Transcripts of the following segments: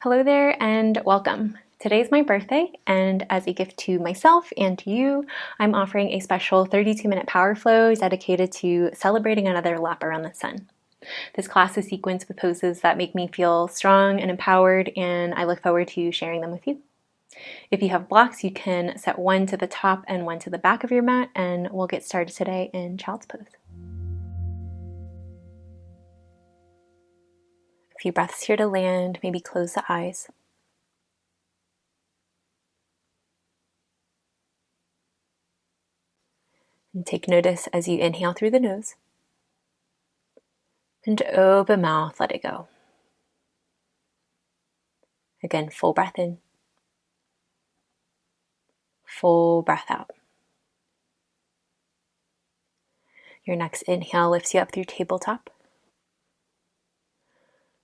Hello there and welcome. Today's my birthday, and as a gift to myself and to you, I'm offering a special 32-minute power flow dedicated to celebrating another lap around the sun. This class is sequenced with poses that make me feel strong and empowered, and I look forward to sharing them with you. If you have blocks, you can set one to the top and one to the back of your mat, and we'll get started today in child's pose. A few breaths here to land, maybe close the eyes. And take notice as you inhale through the nose. And open mouth, let it go. Again, full breath in. Full breath out. Your next inhale lifts you up through tabletop.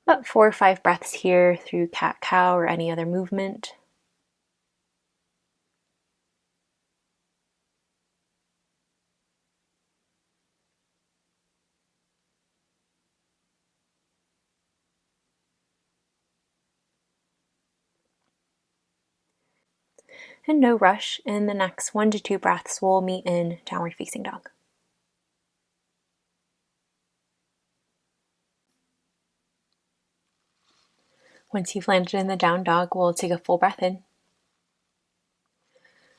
About 4 or 5 breaths here through cat-cow or any other movement. And no rush. In the next 1 to 2 breaths, we'll meet in downward facing dog. Once you've landed in the down dog, we'll take a full breath in.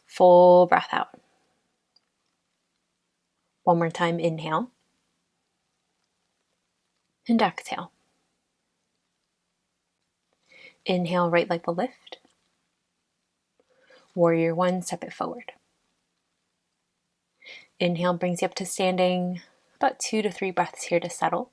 Full breath out. One more time, inhale. And exhale. Inhale, right leg will lift. Warrior 1, step it forward. Inhale brings you up to standing. About 2 to 3 breaths here to settle.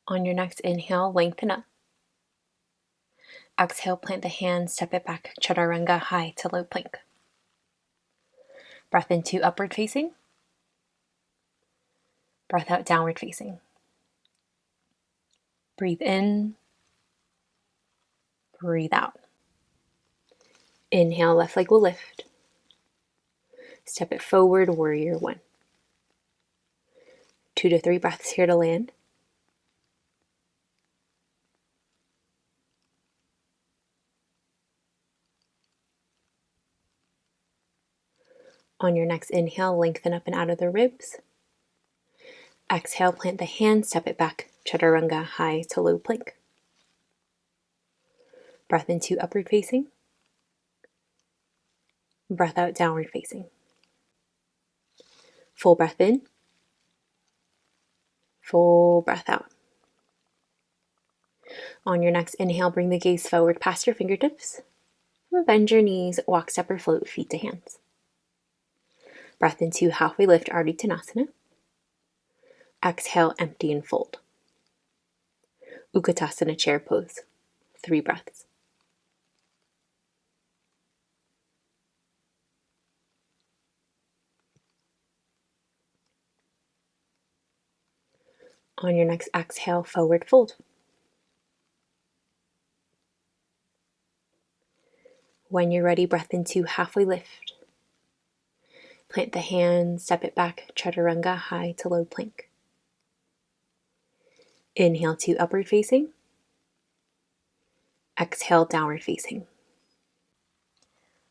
On your next inhale, lengthen up. Exhale, plant the hands, step it back, chaturanga, high to low plank. Breath into upward facing. Breath out, downward facing. Breathe in. Breathe out. Inhale, left leg will lift. Step it forward, warrior 1. 2 to 3 breaths here to land. On your next inhale, lengthen up and out of the ribs. Exhale, plant the hands, step it back, chaturanga, high to low plank. Breath into upward facing. Breath out, downward facing. Full breath in. Full breath out. On your next inhale, bring the gaze forward past your fingertips. Bend your knees, walk, step, or float, feet to hands. Breath into halfway lift, Ardha Uttanasana. Exhale, empty and fold. Utkatasana, chair pose. 3 breaths. On your next exhale, forward fold. When you're ready, breath into halfway lift. Plant the hands, step it back, chaturanga, high to low plank. Inhale to upward facing. Exhale, downward facing.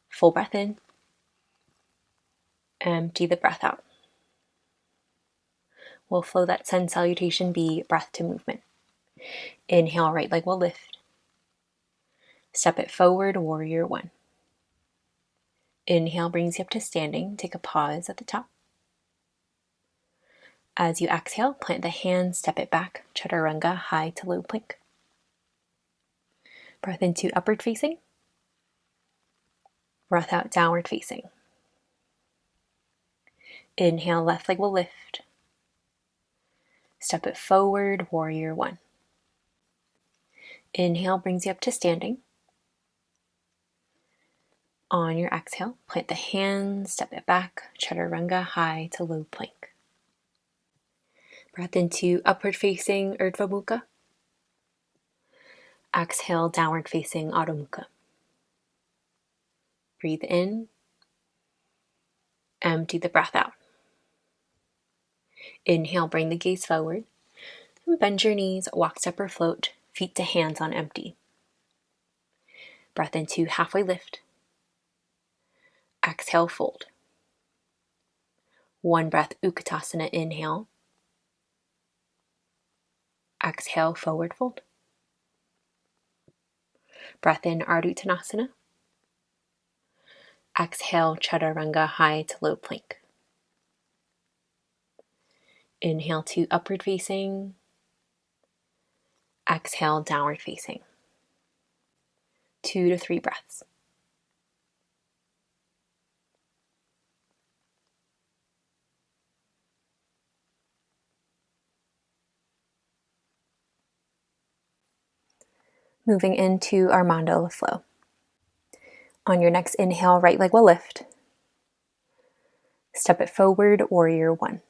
Full breath in. Empty the breath out. We'll flow that sun salutation B, breath to movement. Inhale, right leg will lift. Step it forward, warrior 1. Inhale brings you up to standing. Take a pause at the top. As you exhale, plant the hands, step it back, chaturanga, high to low plank. Breath into upward facing. Breath out, downward facing. Inhale, left leg will lift. Step it forward, warrior 1. Inhale brings you up to standing. On your exhale, plant the hands, step it back, chaturanga, high to low plank. Breath into upward facing Urdhva Mukha. Exhale, downward facing Adho Mukha. Breathe in Empty the breath out. Inhale, bring the gaze forward. And bend your knees, walk, step, or float, feet to hands on empty. Breath into halfway lift. Exhale, fold. One breath, Utkatasana, inhale. Exhale, forward fold. Breath in, Ardha Uttanasana. Exhale, Chaturanga, high to low plank. Inhale to upward facing. Exhale, downward facing. 2 to 3 breaths. Moving into our Mandala flow. On your next inhale, right leg will lift. Step it forward, warrior one.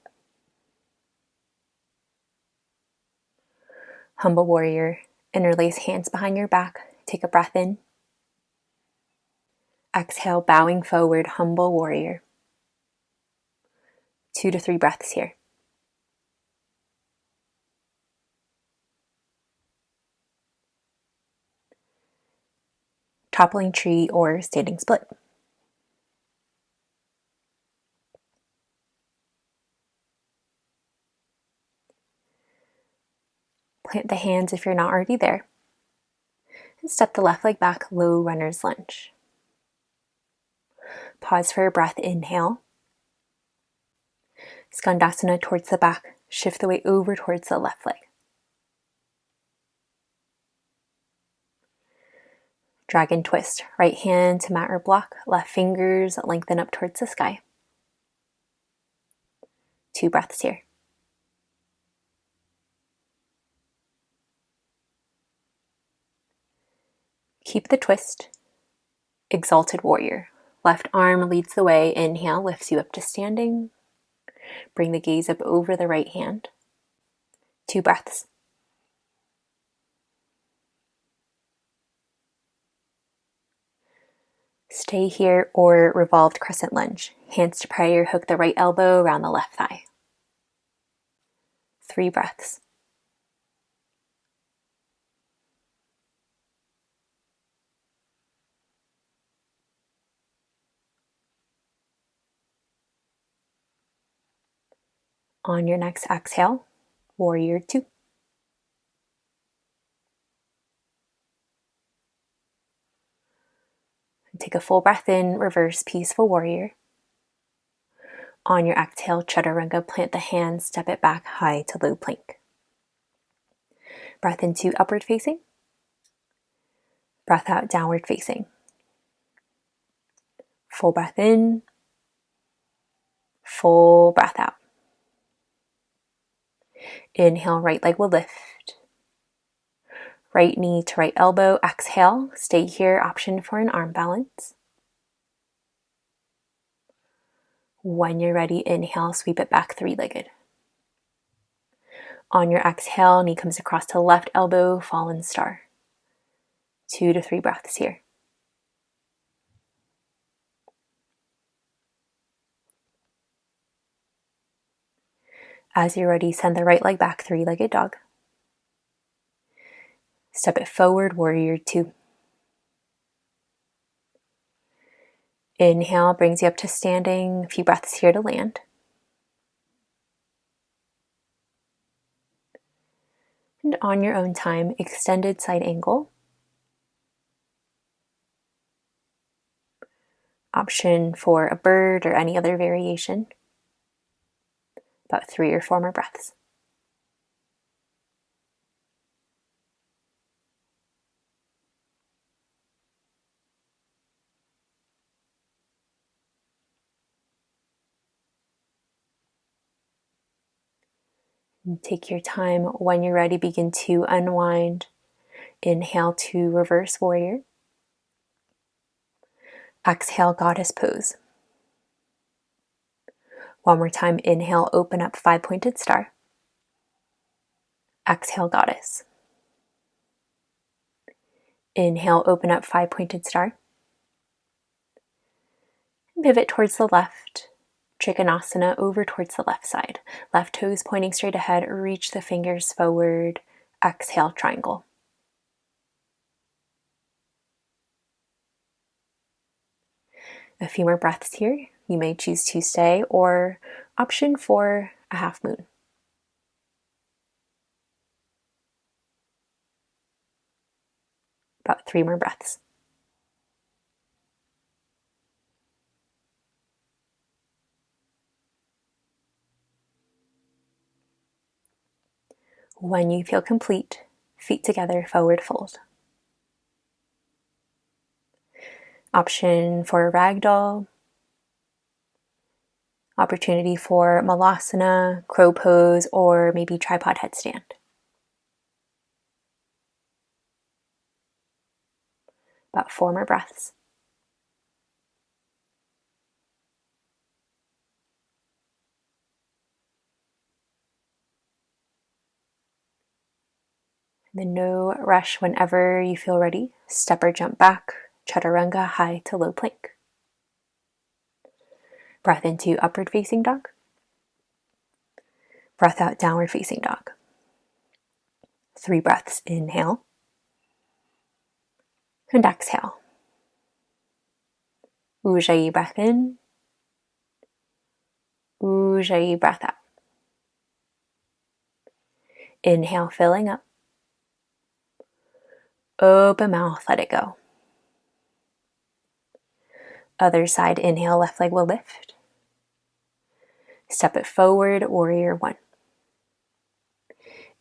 Humble warrior, interlace hands behind your back. Take a breath in. Exhale, bowing forward, humble warrior. 2 to 3 breaths here. Toppling tree or standing split. Plant the hands if you're not already there. And step the left leg back, low runner's lunge. Pause for a breath, inhale. Skandasana towards the back, shift the weight over towards the left leg. Dragon twist, right hand to mat or block, left fingers lengthen up towards the sky. 2 breaths here. Keep the twist. Exalted warrior. Left arm leads the way. Inhale, lifts you up to standing. Bring the gaze up over the right hand. 2 breaths. Stay here or revolved crescent lunge. Hands to prayer, hook the right elbow around the left thigh. 3 breaths. On your next exhale, warrior 2. Take a full breath in, reverse peaceful warrior. On your exhale, Chaturanga, plant the hands, step it back high to low plank. Breath into upward facing. Breath out, downward facing. Full breath in. Full breath out. Inhale, right leg will lift. Right knee to right elbow. Exhale, stay here, option for an arm balance. When you're ready, inhale, sweep it back 3-legged. On your exhale, knee comes across to left elbow, fallen star. 2 to 3 breaths here. As you're ready, send the right leg back, 3-legged dog. Step it forward, warrior 2. Inhale brings you up to standing. A few breaths here to land. And on your own time, extended side angle. Option for a bird or any other variation. About 3 or 4 more breaths. And take your time. When you're ready, begin to unwind. Inhale to reverse warrior. Exhale, goddess pose. One more time, inhale, open up 5-pointed star. Exhale, goddess. Inhale, open up 5-pointed star. Pivot towards the left. Trikonasana over towards the left side. Left toes pointing straight ahead, reach the fingers forward. Exhale, triangle. A few more breaths here. You may choose to stay or option for a half moon. About 3 more breaths. When you feel complete, feet together, forward fold. Option for ragdoll. Opportunity for malasana, crow pose, or maybe tripod headstand. About 4 more breaths. Then no rush. Whenever you feel ready, step or jump back, chaturanga, high to low plank. Breath into upward facing dog. Breath out, downward facing dog. 3 breaths, inhale and exhale. Ujjayi breath in, Ujjayi breath out. Inhale, filling up. Open mouth, let it go. Other side, inhale, left leg will lift. Step it forward, warrior 1.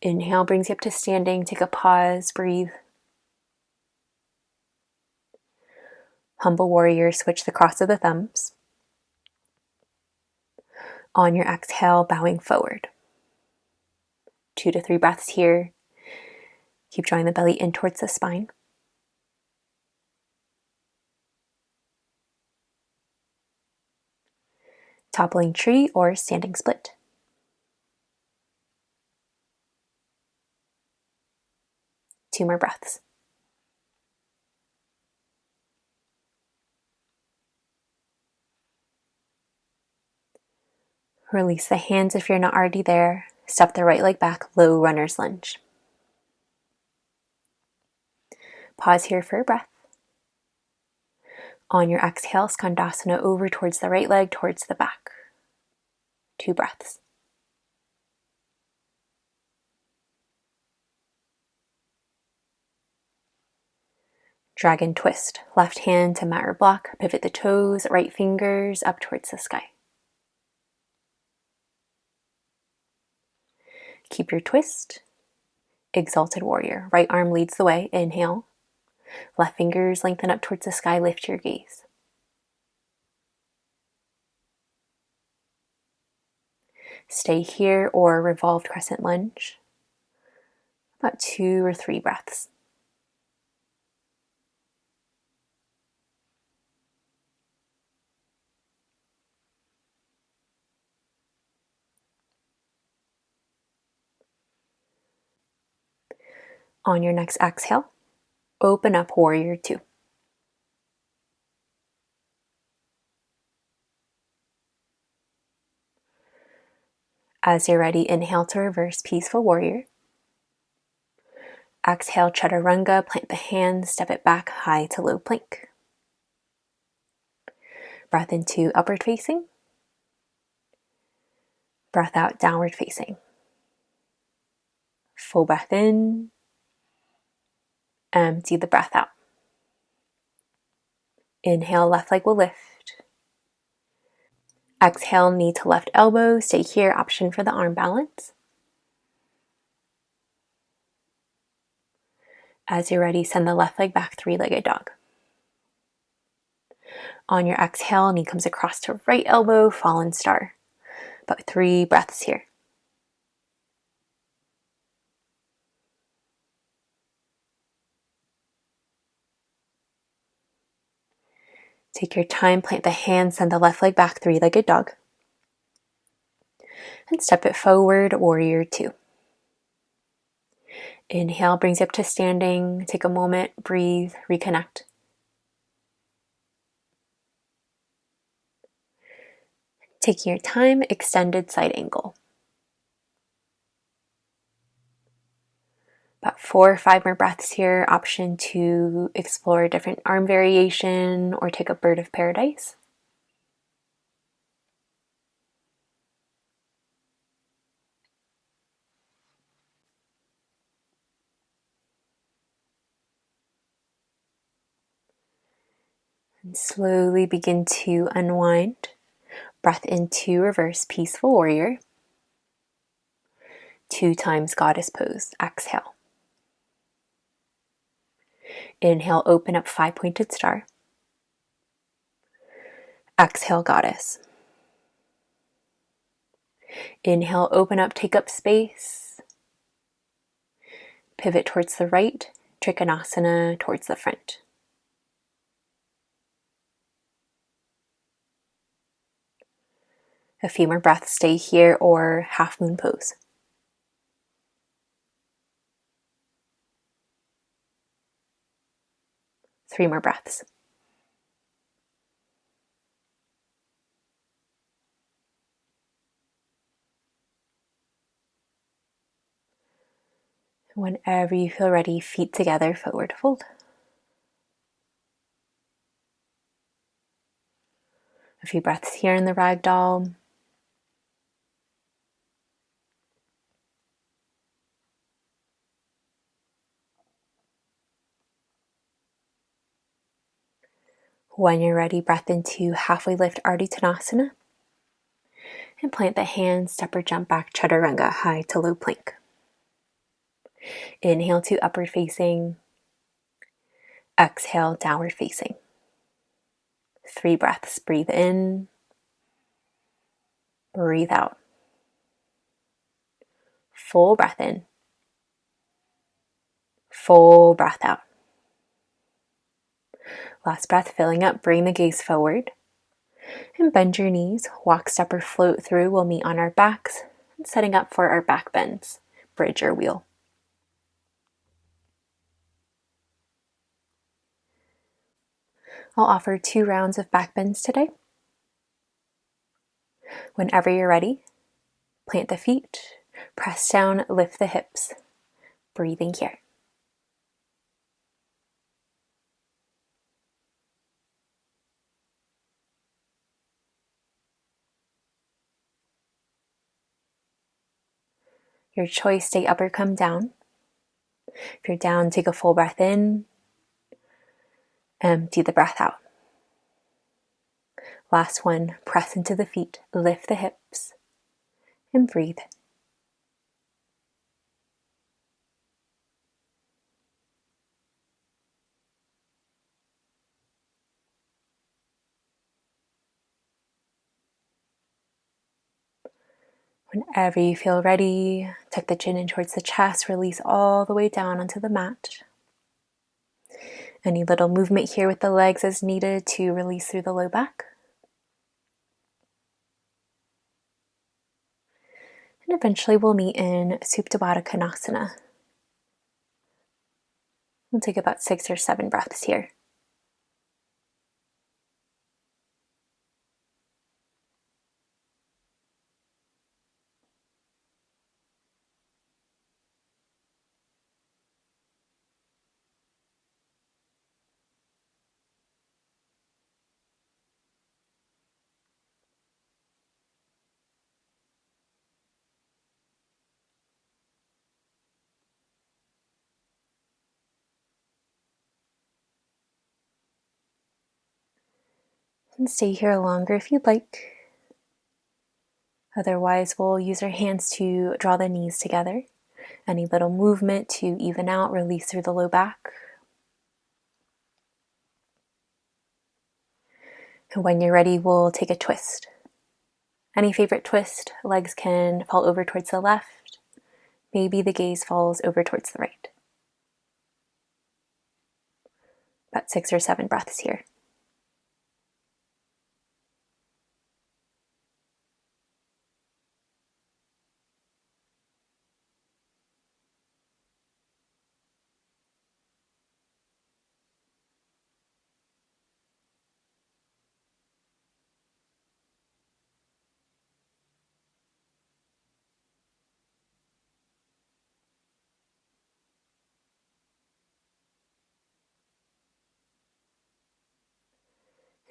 Inhale brings you up to standing. Take a pause, breathe. Humble warrior, switch the cross of the thumbs. On your exhale, bowing forward. 2 to 3 breaths here. Keep drawing the belly in towards the spine. Toppling tree or standing split. 2 more breaths. Release the hands if you're not already there. Step the right leg back, low runner's lunge. Pause here for a breath. On your exhale, skandasana over towards the right leg, towards the back. 2 breaths. Dragon twist. Left hand to mat or block. Pivot the toes, right fingers up towards the sky. Keep your twist. Exalted warrior. Right arm leads the way. Inhale. Left fingers lengthen up towards the sky. Lift your gaze. Stay here or revolved crescent lunge. About 2 or 3 breaths. On your next exhale, open up warrior 2. As you're ready, inhale to reverse peaceful warrior. Exhale, chaturanga, plant the hands, step it back, high to low plank. Breath into upward facing. Breath out, downward facing. Full breath in. Empty the breath out. Inhale, left leg will lift. Exhale, knee to left elbow. Stay here, option for the arm balance. As you're ready, send the left leg back, 3-legged dog. On your exhale, knee comes across to right elbow, fallen star. About 3 breaths here. Take your time, plant the hands, send the left leg back, 3-legged dog. And step it forward, warrior 2. Inhale brings you up to standing. Take a moment, breathe, reconnect. Taking your time, extended side angle. About 4 or 5 more breaths here. Option to explore a different arm variation or take a bird of paradise. And slowly begin to unwind. Breath into reverse peaceful warrior. 2 times goddess pose. Exhale. Inhale, open up 5-pointed star. Exhale, goddess. Inhale, open up, take up space. Pivot towards the right, Trikonasana towards the front. A few more breaths, stay here, or half moon pose. Three more breaths. Whenever you feel ready, feet together, forward fold. A few breaths here in the ragdoll. When you're ready, breath into halfway lift Ardha Uttanasana. And plant the hands, step or jump back, Chaturanga, high to low plank. Inhale to upward facing. Exhale, downward facing. 3 breaths. Breathe in. Breathe out. Full breath in. Full breath out. Last breath, filling up. Bring the gaze forward. And bend your knees. Walk, step, or float through. We'll meet on our backs. And setting up for our back bends. Bridge or wheel. I'll offer 2 rounds of back bends today. Whenever you're ready, plant the feet, press down, lift the hips. Breathing here. Your choice, stay up or come down. If you're down, take a full breath in. Empty the breath out. Last one, press into the feet, lift the hips, and breathe. Whenever you feel ready, tuck the chin in towards the chest, release all the way down onto the mat. Any little movement here with the legs is needed to release through the low back. And eventually we'll meet in Supta Baddha Konasana. We'll take about 6 or 7 breaths here. And stay here longer if you'd like. Otherwise, we'll use our hands to draw the knees together. Any little movement to even out, release through the low back. And when you're ready, we'll take a twist. Any favorite twist, legs can fall over towards the left. Maybe the gaze falls over towards the right. About 6 or 7 breaths here.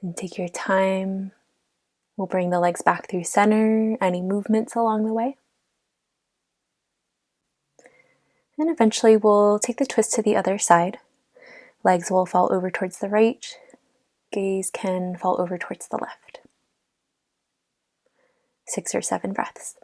And take your time. We'll bring the legs back through center, any movements along the way. And eventually we'll take the twist to the other side. Legs will fall over towards the right. Gaze can fall over towards the left. 6 or 7 breaths.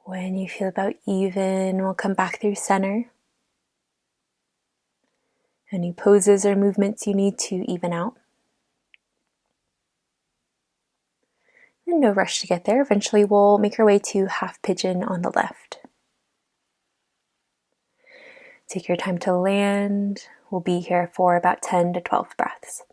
When you feel about even, we'll come back through center. Any poses or movements you need to even out. And no rush to get there. Eventually we'll make our way to half pigeon on the left. Take your time to land. We'll be here for about 10 to 12 breaths.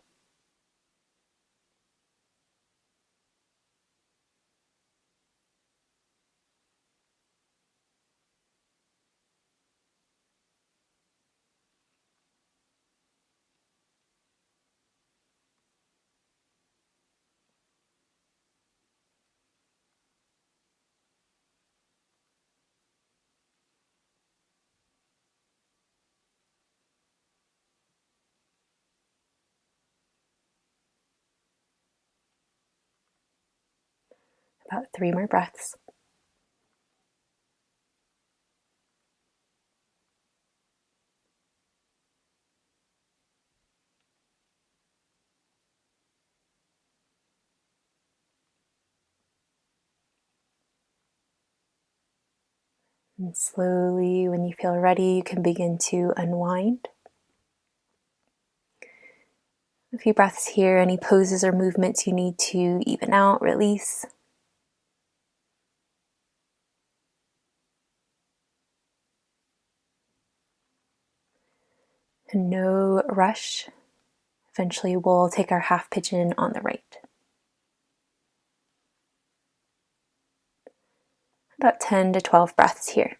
About 3 more breaths. And slowly, when you feel ready, you can begin to unwind. A few breaths here, any poses or movements you need to even out, release. And no rush. Eventually we'll take our half pigeon on the right. About 10 to 12 breaths here.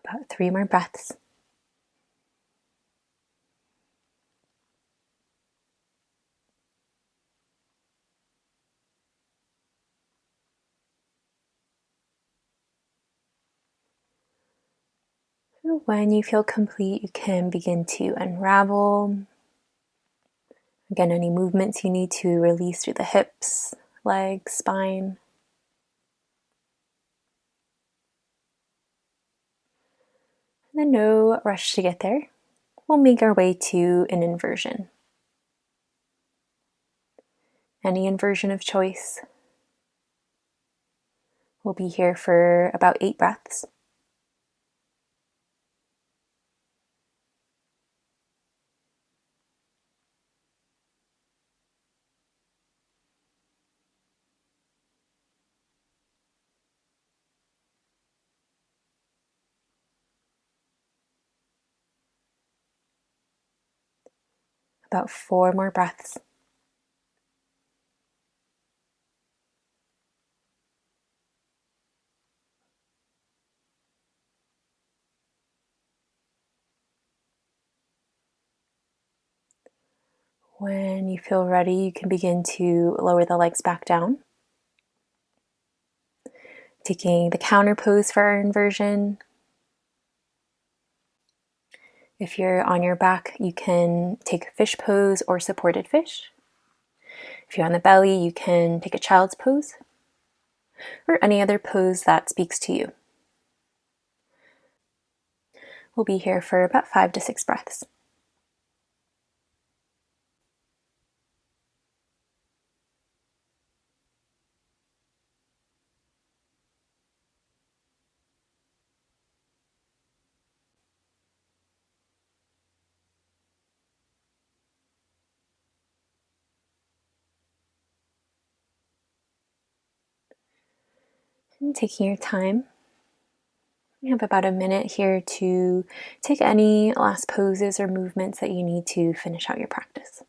About 3 more breaths. When you feel complete, you can begin to unravel. Again, any movements you need to release through the hips, legs, spine. And then no rush to get there. We'll make our way to an inversion. Any inversion of choice. We'll be here for about 8 breaths. About 4 more breaths. When you feel ready, you can begin to lower the legs back down. Taking the counter pose for our inversion. If you're on your back, you can take fish pose or supported fish. If you're on the belly, you can take a child's pose or any other pose that speaks to you. We'll be here for about 5 to 6 breaths. And taking your time. You have about a minute here to take any last poses or movements that you need to finish out your practice.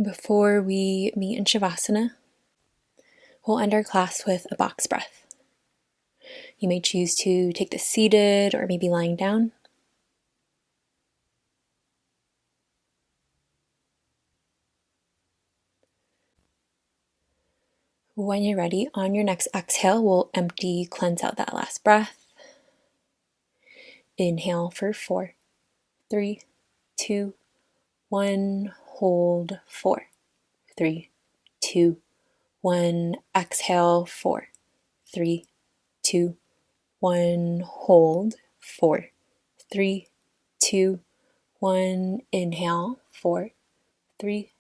Before we meet in Shavasana, we'll end our class with a box breath. You may choose to take this seated or maybe lying down. When you're ready, on your next exhale, we'll empty, cleanse out that last breath. Inhale for 4, 3, 2, 1. Hold 4, 3, 2, 1. Exhale 4, 3, 2, 1. Hold 4, 3, 2, 1. Inhale 4, 3,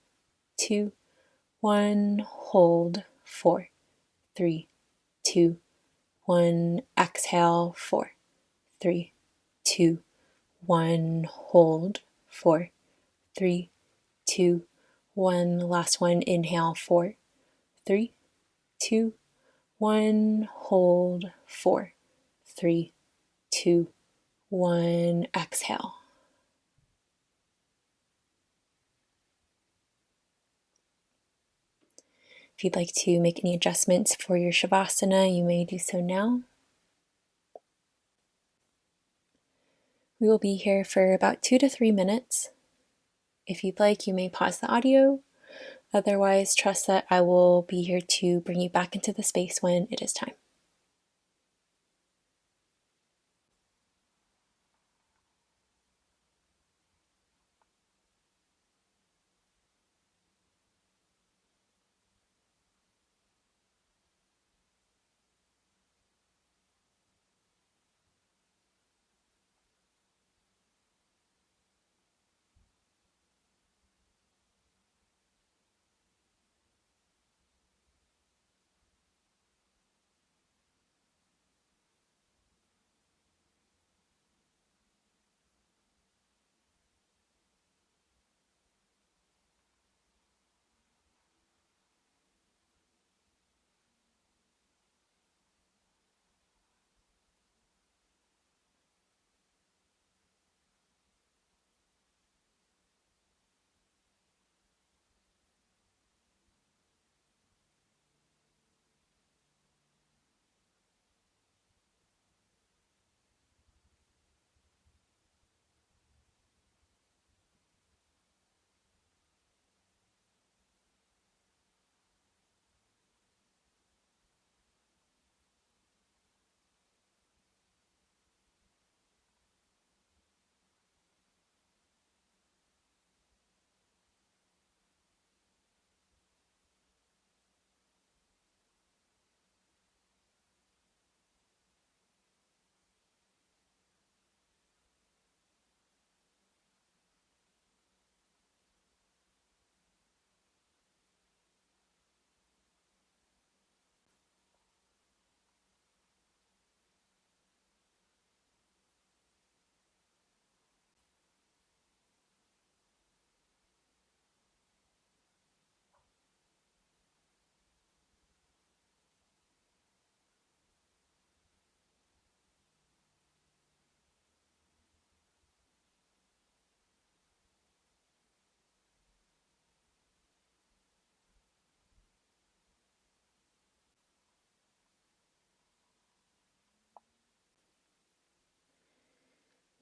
2, 1. Hold 4, 3, 2, 1. Exhale 4, 3, 2, 1. Hold 4, 3, 2, 1. Last one. Inhale 4, 3, 2, 1. Hold 4, 3, 2, 1. Exhale. If you'd like to make any adjustments for your Shavasana, you may do so now. We will be here for about 2 to 3 minutes. If you'd like, you may pause the audio. Otherwise, trust that I will be here to bring you back into the space when it is time.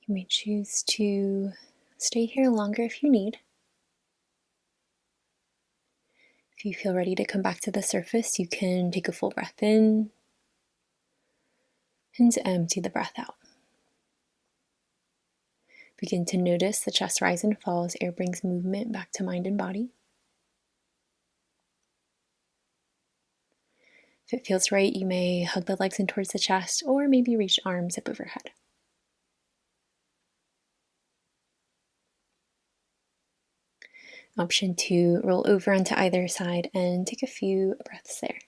You may choose to stay here longer if you need. If you feel ready to come back to the surface, you can take a full breath in and empty the breath out. Begin to notice the chest rise and fall as air brings movement back to mind and body. If it feels right, you may hug the legs in towards the chest or maybe reach arms up overhead. Option 2, roll over onto either side and take a few breaths there.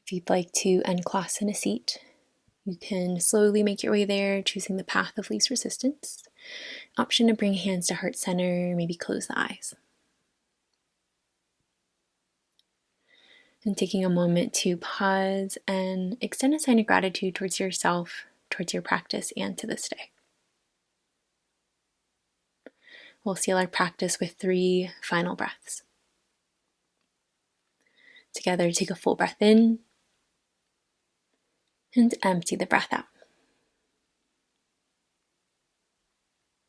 If you'd like to end class in a seat, you can slowly make your way there, choosing the path of least resistance. Option to bring hands to heart center, maybe close the eyes. And taking a moment to pause and extend a sign of gratitude towards yourself, towards your practice, and to this day. We'll seal our practice with 3 final breaths. Together, take a full breath in and empty the breath out.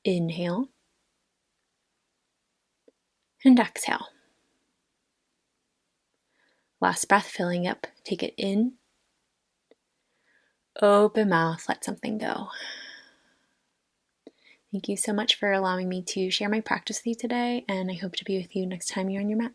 Inhale and exhale. Last breath filling up. Take it in. Open mouth, let something go. Thank you so much for allowing me to share my practice with you today, and I hope to be with you next time you're on your mat.